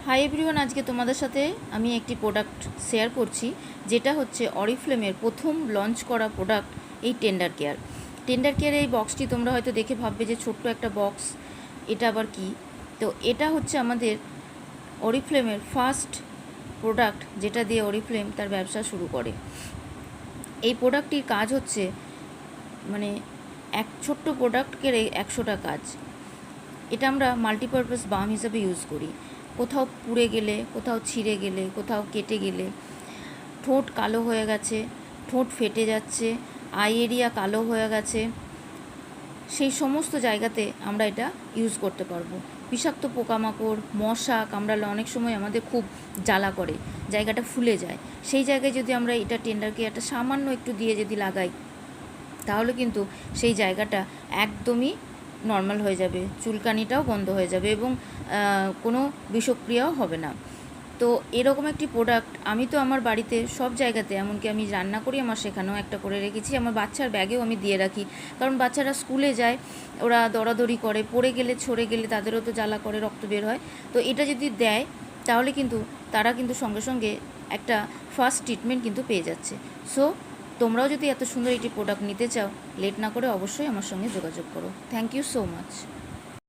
Hi everyone, আজকে তোমাদের সাথে আমি একটি প্রোডাক্ট শেয়ার করছি, যেটা হচ্ছে অরিফ্লেমের প্রথম লঞ্চ করা প্রোডাক্ট, এই টেন্ডার কেয়ার। টেন্ডার কেয়ারের এই বক্সটি তোমরা হয়তো দেখে ভাববে যে ছোট্ট একটা বক্স, এটা আবার কি? তো এটা হচ্ছে আমাদের অরিফ্লেমের ফার্স্ট প্রোডাক্ট, যেটা দিয়ে অরিফ্লেম তার ব্যবসা শুরু করে। এই প্রোডাক্টটির কাজ হচ্ছে মানে এক ছোট্ট প্রোডাক্টকে 100টা কাজ। এটা আমরা মাল্টিপারপাস বাম হিসাবে ইউজ করি। কোথাও পুড়ে গেলে, কোথাও ছিঁড়ে গেলে, কোথাও কেটে গেলে, ঠোঁট কালো হয়ে গেছে, ঠোঁট ফেটে যাচ্ছে, আই এরিয়া কালো হয়ে গেছে, সেই সমস্ত জায়গাতে আমরা এটা ইউজ করতে পারবো। বিষাক্ত পোকামাকড়, মশা কামড়ালে অনেক সময় আমাদের খুব জ্বালা করে, জায়গাটা ফুলে যায়। সেই জায়গায় যদি আমরা এটা টেন্ডার কেয়ারটা সামান্য একটু দিয়ে যদি লাগাই, তাহলে কিন্তু সেই জায়গাটা একদমই নর্মাল হয়ে যাবে, চুলকানিটাও বন্ধ হয়ে যাবে এবং কোনো বিষক্রিয়াও হবে না। তো এরকম একটি প্রোডাক্ট আমি তো আমার বাড়িতে সব জায়গাতে, এমনকি আমি রান্না করি আমার সেখানেও একটা করে রেখেছি, আমার বাচ্চার ব্যাগেও আমি দিয়ে রাখি। কারণ বাচ্চারা স্কুলে যায়, ওরা দৌড়াদৌড়ি করে, পড়ে গেলে ছড়ে গেলে তাদেরও তো জ্বালা করে, রক্ত বের হয়। তো এটা যদি দেয় তাহলে কিন্তু তারা কিন্তু সঙ্গে সঙ্গে একটা ফার্স্ট ট্রিটমেন্ট কিন্তু পেয়ে যাচ্ছে। সো তোমরাও যদি এত সুন্দর একটি প্রোডাক্ট নিতে চাও, লেট না করে অবশ্যই আমার সঙ্গে যোগাযোগ করো। Thank you so much.